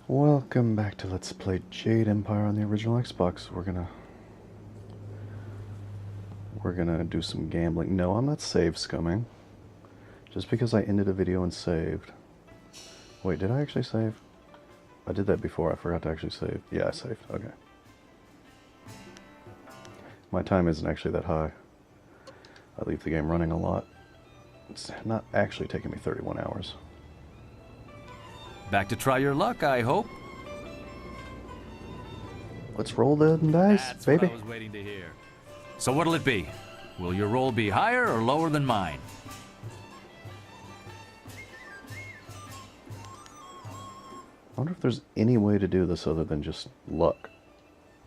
Welcome back to Let's Play Jade Empire on the original Xbox. We're gonna do some gambling. No, I'm not save scumming. Just because I ended a video and saved. Wait, did I actually save? I did that before. I forgot to actually save. Yeah, I saved. Okay. My time isn't actually that high. I leave the game running a lot. It's not actually taking me 31 hours. Back to try your luck, I hope. Let's roll the dice, That's baby. what I was waiting to hear. So what'll it be? Will your roll be higher or lower than mine? I wonder if there's any way to do this other than just luck.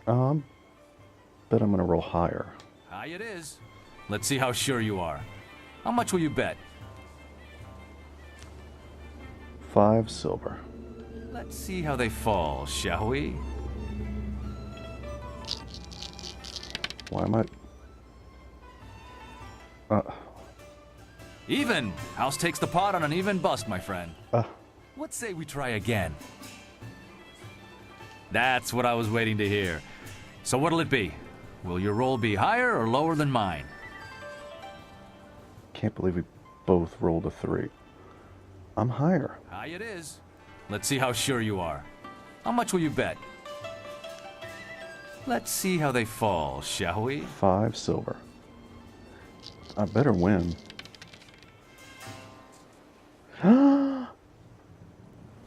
Bet I'm gonna roll higher. High it is. Let's see how sure you are. How much will you bet? 5 silver. Let's see how they fall, shall we? Why am I... Even! House takes the pot on an even bust, my friend. Uh, What say we try again? That's what I was waiting to hear. So what'll it be? Will your roll be higher or lower than mine? can't believe we both rolled a 3. I'm higher. High it is. Let's see how sure you are. How much will you bet? Let's see how they fall, shall we? 5 silver. I better win.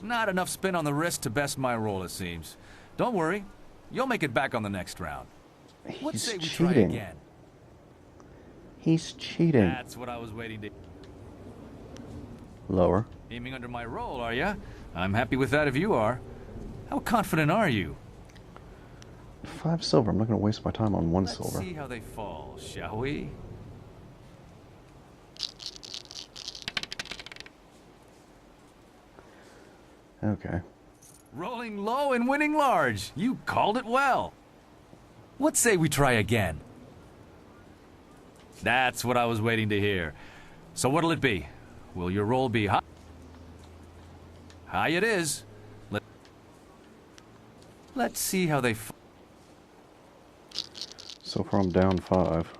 Not enough spin on the wrist to best my roll, it seems. Don't worry. You'll make it back on the next round. What He's say we try cheating. again? He's cheating. That's what I was waiting to... Lower. Aiming under my roll, are ya? I'm happy with that if you are. How confident are you? 5 silver. I'm not going to waste my time on 1 Let's silver. see how they fall, shall we? Okay. Rolling low and winning large. You called it well. What say we try again? That's what I was waiting to hear. So what'll it be? Will your roll be high? High it is. Let's see how they... So far I'm down 5.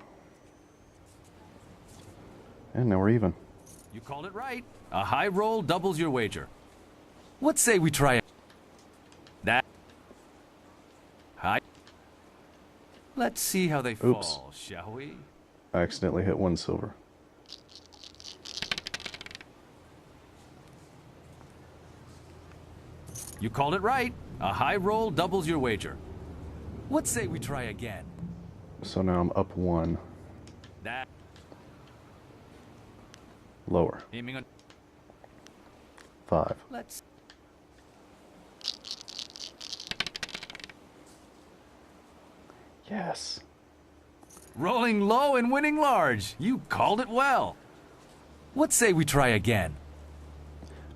And now we're even. You called it right. A high roll doubles your wager. What say we try that? High. Let's see how they Oops. fall, shall we? I accidentally hit 1 silver. You called it right. A high roll doubles your wager. What say we try again? So now I'm up 1. That Lower. aiming on. 5. Let's. Yes. Rolling low and winning large. You called it well. What say we try again?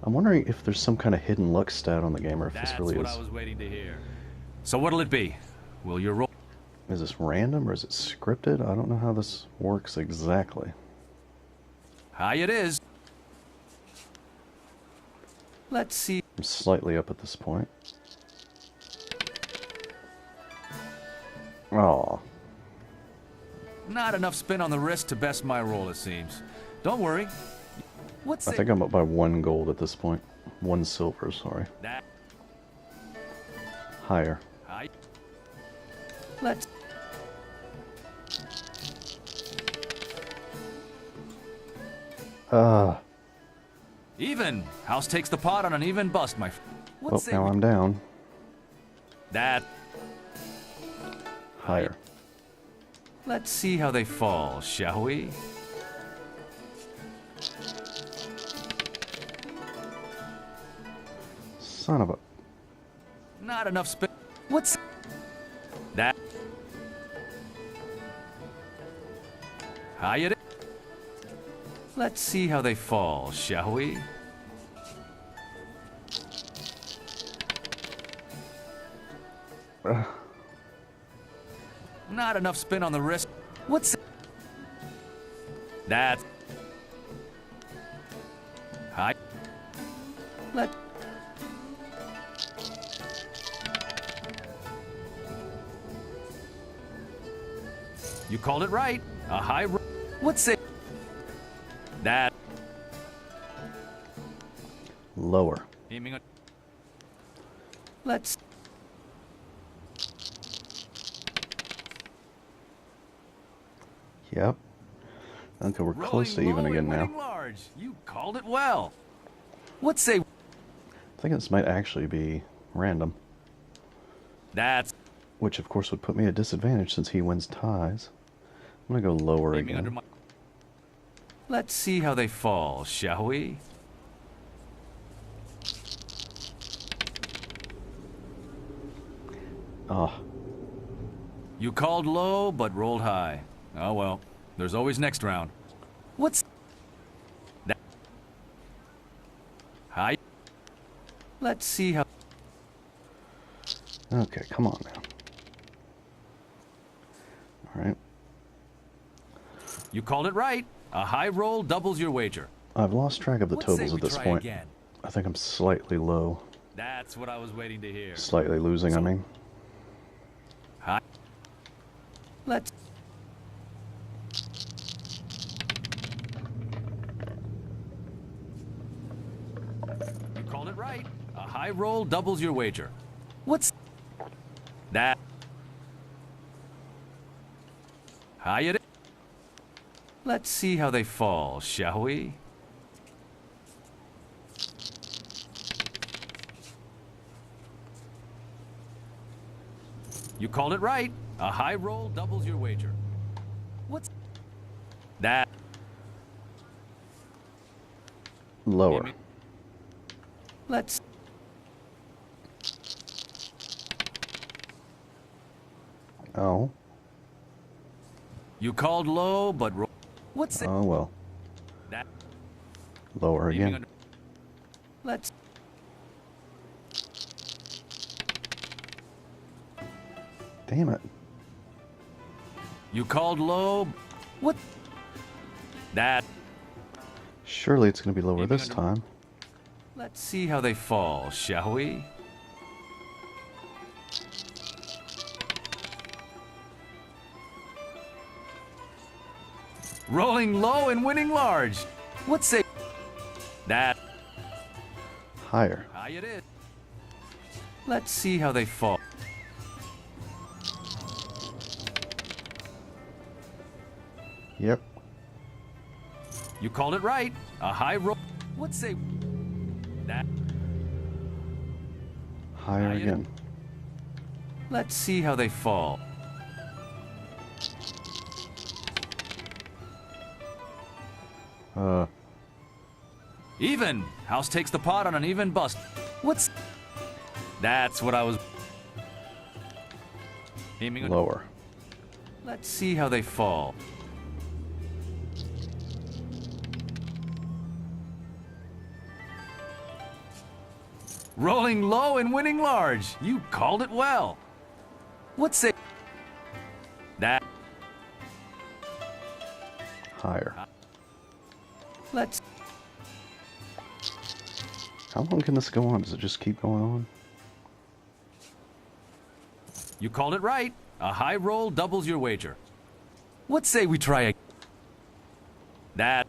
I'm wondering if there's some kind of hidden luck stat on the game, or if That's this really what is... I was waiting to hear. So what'll it be? Will your roll? Is this random, or is it scripted? I don't know how this works exactly. High it is. Let's see. I'm slightly up at this point. Oh, Not enough spin on the wrist to best my roll, it seems. Don't worry. What I say think I'm up by 1 gold at this point. 1 silver, sorry. that? Higher. High. Let's. Even. House takes the pot on an even bust, my friend. What Well, say now we... I'm down. That. Higher. Let's see how they fall, shall we? Son of a... Not enough spin. What's that? High it is. Let's see how they fall, shall we? Not enough spin on the wrist. What's that? High. Let. You called it right. A high roll. What say? That. Lower. Aiming on. Let's. Yep. Okay, we're close to Rolling even low again and now. winning large. You called it well. What say? I think this might actually be random, That's which of course would put me at disadvantage since he wins ties. I'm gonna go lower aiming under again. my. Let's see how they fall, shall we? Ah, You called low, but rolled high. Oh well, there's always next round. What's that? High. Let's see how. okay, come on now. Alright. You called it right. A high roll doubles your wager. I've lost track of the What say totals we at this try point. again? I think I'm slightly low. That's what I was waiting to hear. Slightly losing, I mean. High. Let's. You called it right. A high roll doubles your wager. What's that? High it is. Let's see how they fall, shall we? You called it right. A high roll doubles your wager. What's that? Lower. Let's. Oh. You called low, but what's it? Oh well. That. Lower Aiming again. under- Let's. Damn it. You called low. What? That. Surely it's going to be lower Aiming this under- time. Let's see how they fall, shall we? Rolling low and winning large. What's say? That. Higher. High it is. Let's see how they fall. Yep. You called it right. A high roll. What's say? That. Higher Higher. again. Let's see how they fall. Even. House takes the pot on an even bust. What's... That's what I was... Aiming on... Lower. Let's see how they fall. Rolling low and winning large. You called it well. What's it? That... Higher. Let's... How long can this go on? Does it just keep going on? You called it right. A high roll doubles your wager. What say we try a... That...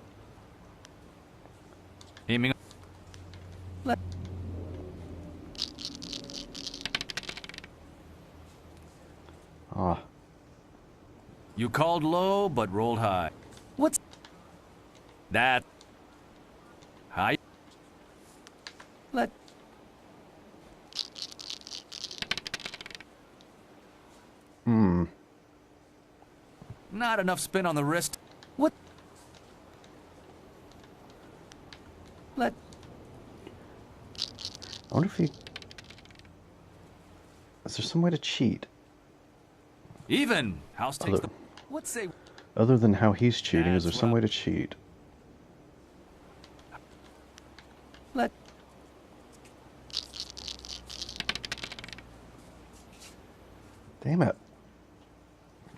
Aiming... Let... Ah. You called low, but rolled high. What's... That... High... Let... Not enough spin on the wrist. What? Let... I wonder if he... Is there some way to cheat? Even. House takes Other, the... What say... other than how he's cheating, is there That's some what way to cheat? Let... Damn it.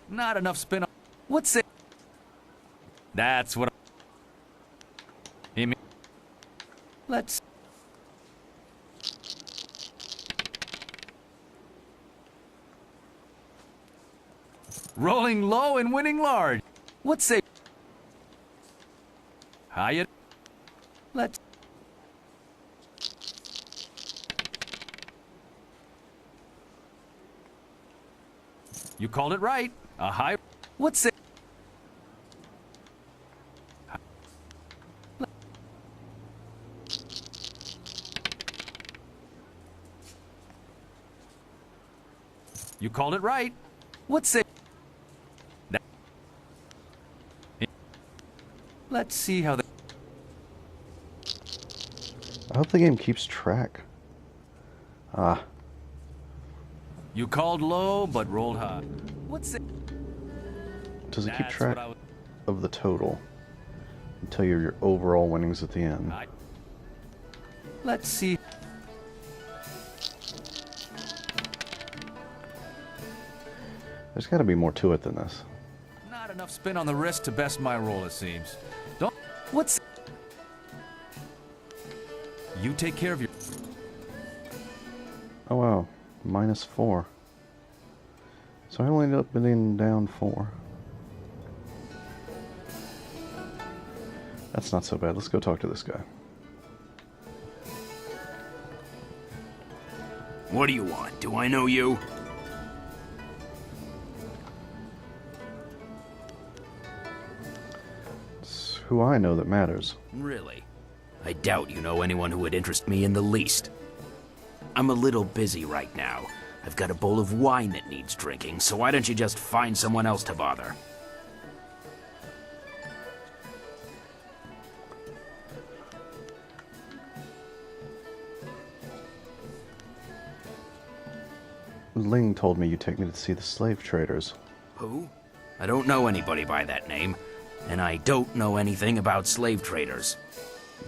Not enough spin on... What say... That's what... Aiming... Let's... Rolling low and winning large. What say? Hiya. Let's. You called it right. A high. What say? You called it right. What say? Let's see how that. I hope the game keeps track. Ah. You called low, but rolled high. What's it? Does it keep track of the total and tell you your overall winnings at the end? Let's see. There's got to be more to it than this. Not enough spin on the wrist to best my roll, it seems. Don't. What's. You take care of your. Oh wow, -4. So I only ended up being down 4. That's not so bad. Let's go talk to this guy. What do you want? Do I know you? It's who I know that matters. Really? I doubt you know anyone who would interest me in the least. I'm a little busy right now. I've got a bowl of wine that needs drinking, so why don't you just find someone else to bother? Ling told me you'd take me to see the slave traders. Who? I don't know anybody by that name, and I don't know anything about slave traders.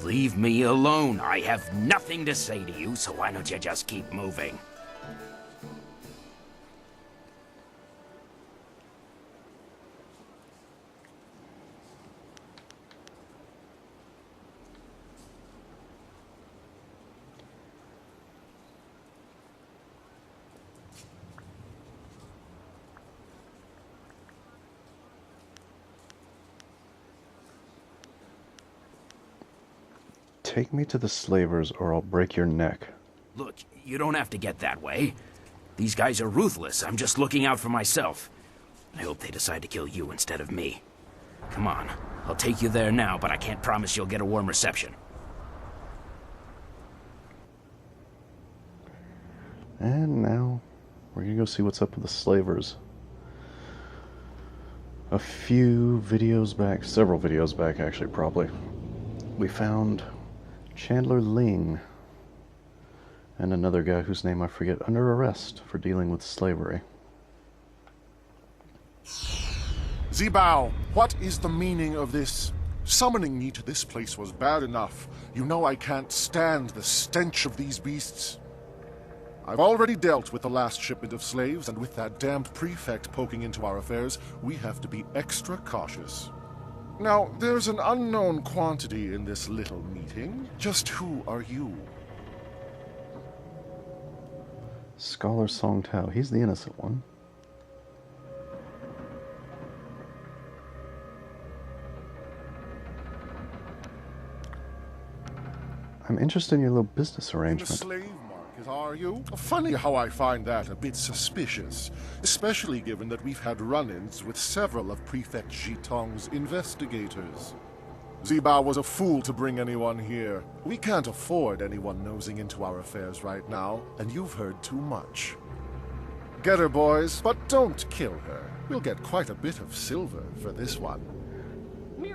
Leave me alone. I have nothing to say to you, so why don't you just keep moving? Take me to the slavers or I'll break your neck. Look, you don't have to get that way. These guys are ruthless. I'm just looking out for myself. I hope they decide to kill you instead of me. Come on. I'll take you there now, but I can't promise you'll get a warm reception. And now, we're gonna go see what's up with the slavers. A few videos back, several videos back actually probably, we found Chandler Ling and another guy whose name I forget under arrest for dealing with slavery. Zibao, what is the meaning of this? Summoning me to this place was bad enough. You know I can't stand the stench of these beasts. I've already dealt with the last shipment of slaves, and with that damned prefect poking into our affairs, we have to be extra cautious. Now, there's an unknown quantity in this little meeting. Just who are you? Scholar Song Tao, he's the innocent one. I'm interested in your little business The arrangement. slave market, are you? Funny how I find that a bit suspicious, especially given that we've had run-ins with several of Prefect Jitong's investigators. Zibao was a fool to bring anyone here. We can't afford anyone nosing into our affairs right now, and you've heard too much. Get her, boys, but don't kill her. We'll get quite a bit of silver for this one.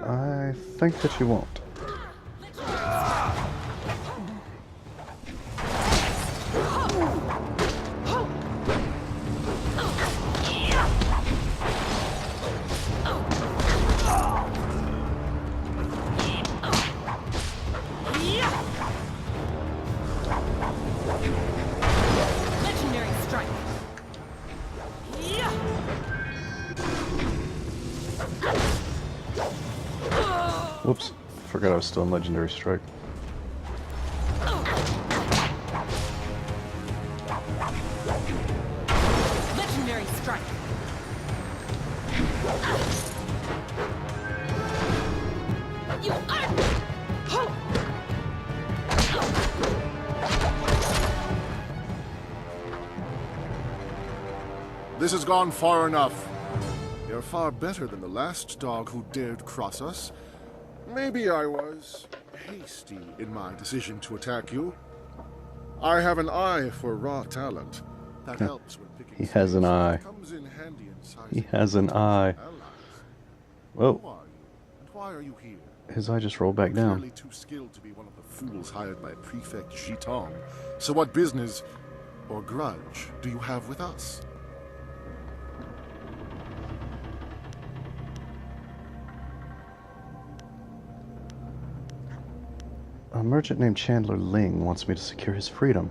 I think that you won't. Legendary strike. Whoops, forgot I was still in Legendary Strike. Legendary strike. You are. Oh. This has gone far enough. You're far better than the last dog who dared cross us. Maybe I was hasty in my decision to attack you. I have an eye for raw talent. That helps when picking He has an slaves. eye. It comes in handy in sizing He has an eye. allies. Who Whoa, are you? And why are you here? his eye just rolled back You're down. clearly too skilled to be one of the fools hired by Prefect Jitong. So what business or grudge do you have with us? A merchant named Chandler Ling wants me to secure his freedom.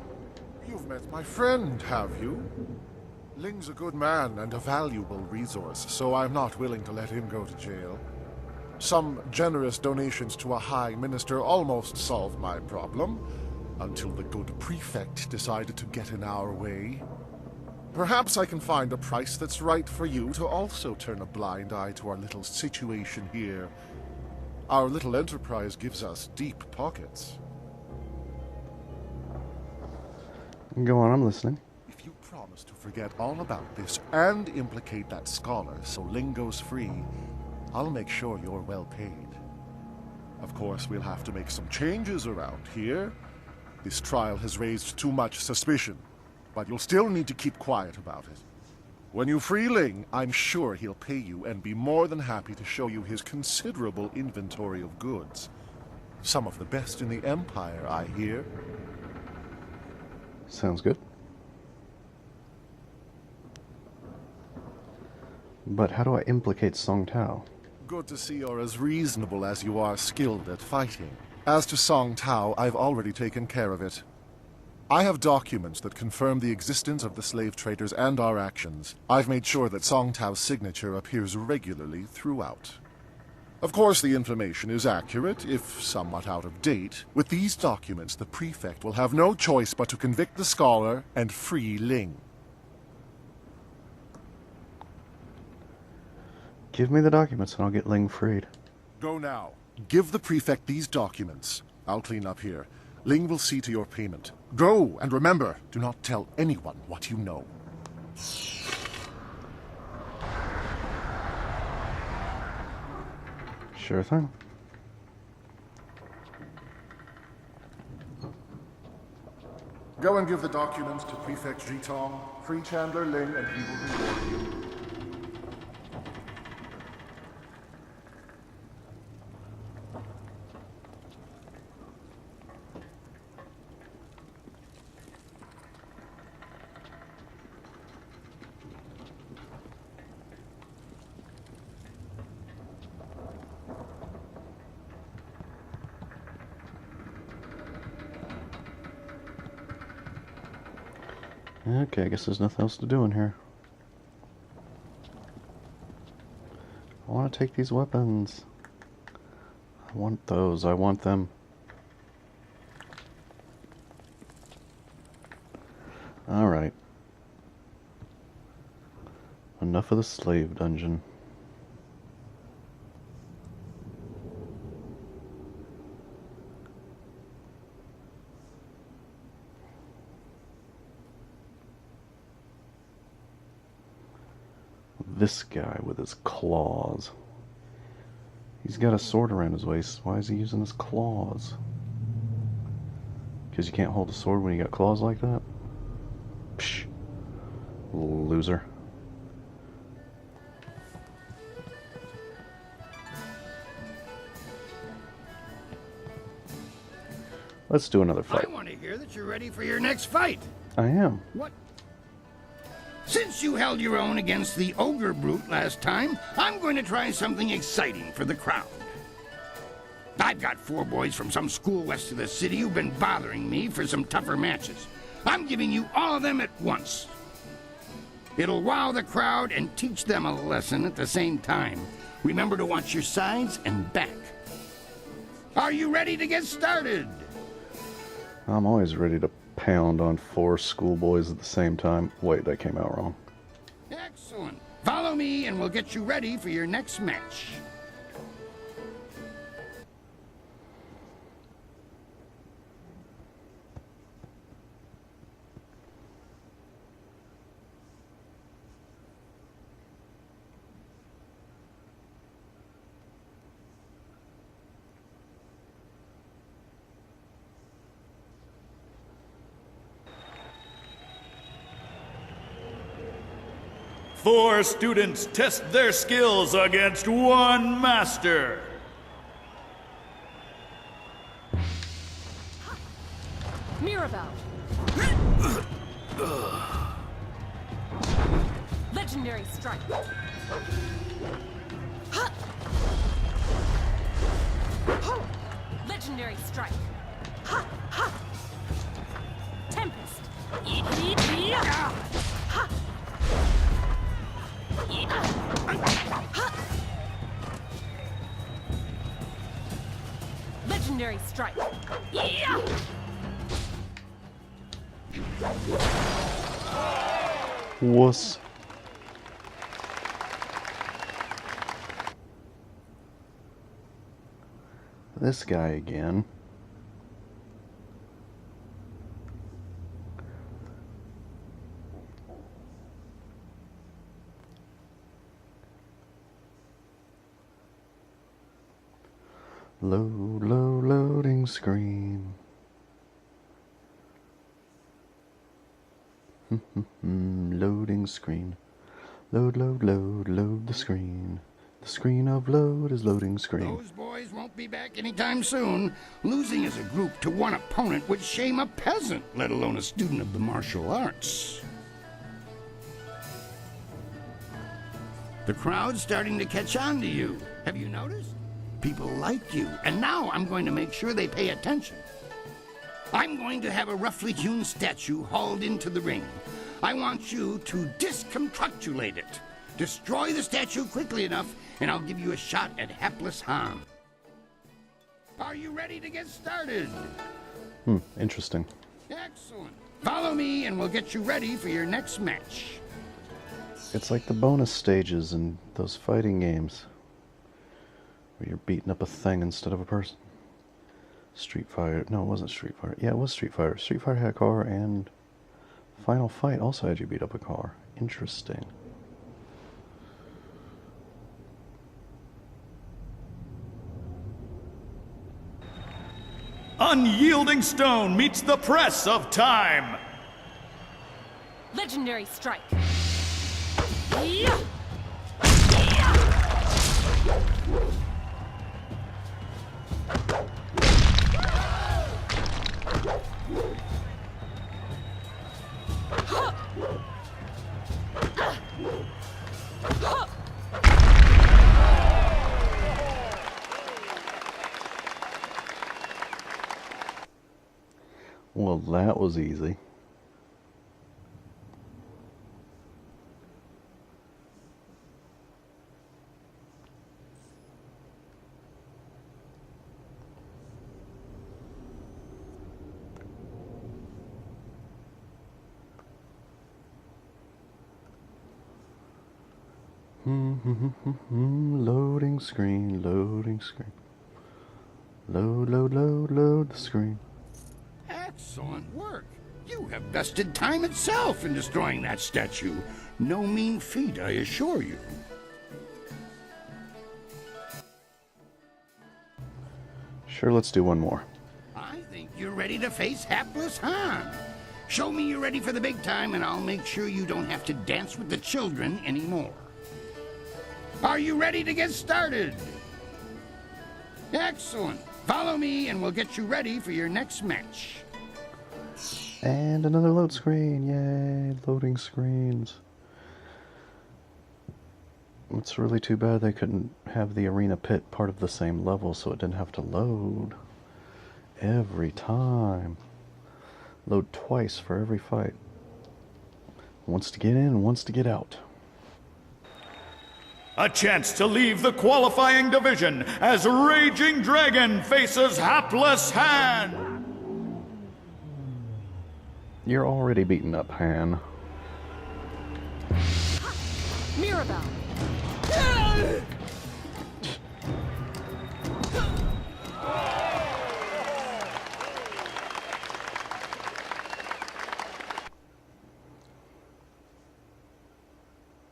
You've met my friend, have you? Ling's a good man and a valuable resource, so I'm not willing to let him go to jail. Some generous donations to a high minister almost solved my problem, until the good prefect decided to get in our way. Perhaps I can find a price that's right for you to also turn a blind eye to our little situation here. Our little enterprise gives us deep pockets. Go on, I'm listening. If you promise to forget all about this and implicate that scholar so Ling goes free, I'll make sure you're well paid. Of course, we'll have to make some changes around here. This trial has raised too much suspicion, but you'll still need to keep quiet about it. When you free Ling, I'm sure he'll pay you and be more than happy to show you his considerable inventory of goods. Some of the best in the Empire, I hear. Sounds good. But how do I implicate Song Tao? Good to see you're as reasonable as you are skilled at fighting. As to Song Tao, I've already taken care of it. I have documents that confirm the existence of the slave traders and our actions. I've made sure that Song Tao's signature appears regularly throughout. Of course, the information is accurate, if somewhat out of date. With these documents, the prefect will have no choice but to convict the scholar and free Ling. Give me the documents and I'll get Ling freed. Go now. Give the prefect these documents. I'll clean up here. Ling will see to your payment. Go, and remember, do not tell anyone what you know. Sure thing. Go and give the documents to Prefect Jitong. Free Chandler Ling, and he will reward you. Okay, I guess there's nothing else to do in here. I want to take these weapons. I want those. I want them. Alright. Enough of the slave dungeon. This guy with his claws. He's got a sword around his waist. Why is he using his claws? Because you can't hold a sword when you got claws like that? Psh. Loser. Let's do another fight. I want to hear that you're ready for your next fight. I am. What? Since you held your own against the ogre brute last time, I'm going to try something exciting for the crowd. I've got 4 boys from some school west of the city who've been bothering me for some tougher matches. I'm giving you all of them at once. It'll wow the crowd and teach them a lesson at the same time. Remember to watch your sides and back. Are you ready to get started? I'm always ready to pound on 4 schoolboys at the same time. Wait, that came out wrong. Excellent. Follow me and we'll get you ready for your next match. Four students test their skills against one master. Mirabelle. Legendary strike. Legendary strike. Tempest. Legendary strike. Wuss. This guy again. Loading screen. Loading screen. Load the screen. The screen of load is loading screen. Those boys won't be back anytime soon. Losing as a group to one opponent would shame a peasant, let alone a student of the martial arts. The crowd's starting to catch on to you. Have you noticed? People like you, and now I'm going to make sure they pay attention. I'm going to have a roughly hewn statue hauled into the ring. I want you to disconstructulate it. Destroy the statue quickly enough, and I'll give you a shot at hapless Han. Are you ready to get started? Interesting. Excellent. Follow me, and we'll get you ready for your next match. It's like the bonus stages in those fighting games where you're beating up a thing instead of a person. Street Fighter. No, it wasn't Street Fighter. Yeah, it was Street Fighter. Street Fighter had a car, and Final Fight also had you beat up a car. Interesting. Unyielding stone meets the press of time. Legendary strike. Well, that was easy. Loading screen, loading screen. Load the screen. Excellent work. You have bested time itself in destroying that statue. No mean feat, I assure you. Sure, let's do one more. I think you're ready to face hapless Han. Show me you're ready for the big time, and I'll make sure you don't have to dance with the children anymore. Are you ready to get started? Excellent. Follow me, and we'll get you ready for your next match. And another load screen. Yay, loading screens. It's really too bad they couldn't have the arena pit part of the same level so it didn't have to load every time. Load twice for every fight. Once to get in and once to get out. A chance to leave the qualifying division as Raging Dragon faces Hapless Han. You're already beaten up, Han. Mirabelle.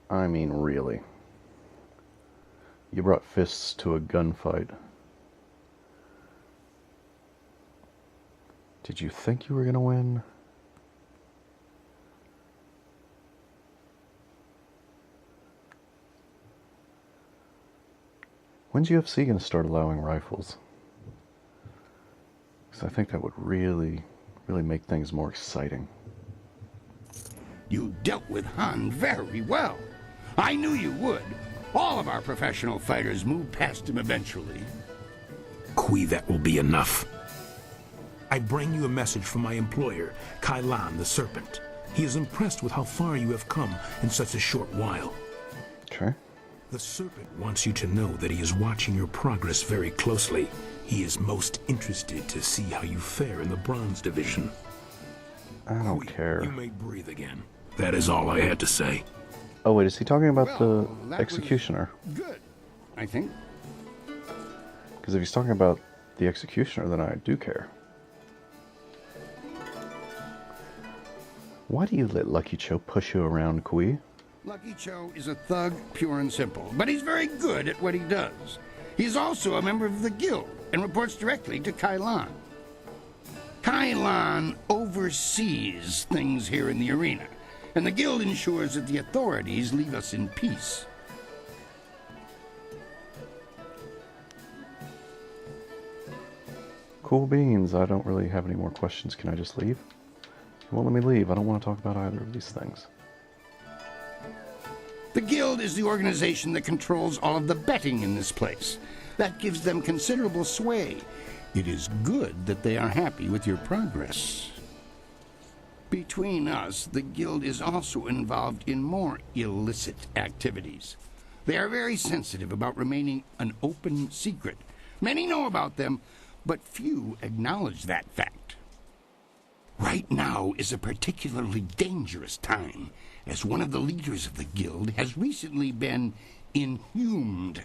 I mean, really. You brought fists to a gunfight. Did you think you were gonna win? When's UFC gonna start allowing rifles? Because I think that would really make things more exciting. You dealt with Han very well. I knew you would. All of our professional fighters move past him eventually. Kui, that will be enough. I bring you a message from my employer, Kailan the Serpent. He is impressed with how far you have come in such a short while. Okay. The Serpent wants you to know that he is watching your progress very closely. He is most interested to see how you fare in the Bronze Division. I don't Kui, care. You may breathe again. That is all I had to say. Oh wait, is he talking about Well, the that executioner? was good, I think. Because if he's talking about the executioner, then I do care. Why do you let Lucky Cho push you around, Kui? Lucky Cho is a thug, pure and simple, but he's very good at what he does. He's also a member of the guild and reports directly to Kailan. Kailan oversees things here in the arena, and the guild ensures that the authorities leave us in peace. Cool beans. I don't really have any more questions. Can I just leave? You won't let me leave. I don't want to talk about either of these things. The guild is the organization that controls all of the betting in this place. That gives them considerable sway. It is good that they are happy with your progress. Between us, the guild is also involved in more illicit activities. They are very sensitive about remaining an open secret. Many know about them, but few acknowledge that fact. Right now is a particularly dangerous time, as one of the leaders of the guild has recently been inhumed.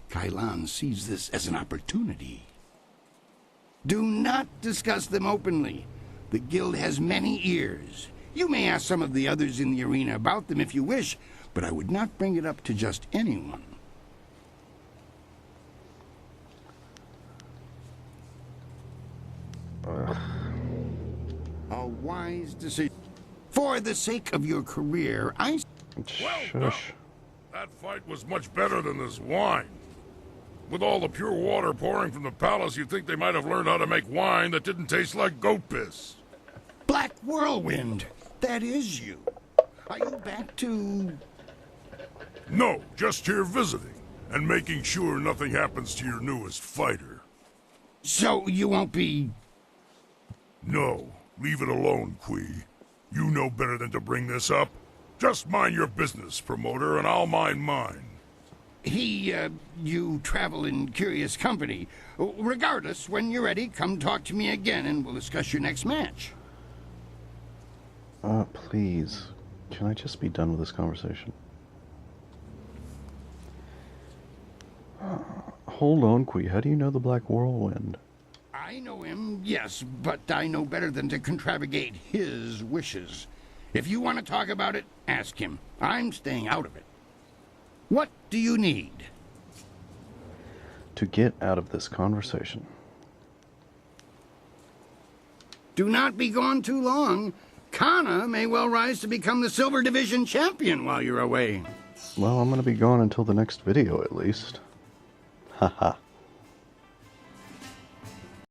Kailan sees this as an opportunity. Do not discuss them openly. The guild has many ears. You may ask some of the others in the arena about them if you wish, but I would not bring it up to just anyone. A wise decision. For the sake of your career, I... Shush. That fight was much better than this wine. With all the pure water pouring from the palace, you'd think they might have learned how to make wine that didn't taste like goat piss. Black Whirlwind, that is you. Are you back to... No, just here visiting, and making sure nothing happens to your newest fighter. So you won't be... No, leave it alone, Kui. You know better than to bring this up. Just mind your business, promoter, and I'll mind mine. You travel in curious company. Regardless, when you're ready, come talk to me again and we'll discuss your next match. Please. Can I just be done with this conversation? Hold on, Kui. How do you know the Black Whirlwind? I know him, yes, but I know better than to contravigate his wishes. If you want to talk about it, ask him. I'm staying out of it. What do you need? To get out of this conversation. Do not be gone too long. Kana may well rise to become the Silver Division champion while you're away. Well, I'm gonna be gone until the next video, at least. Haha.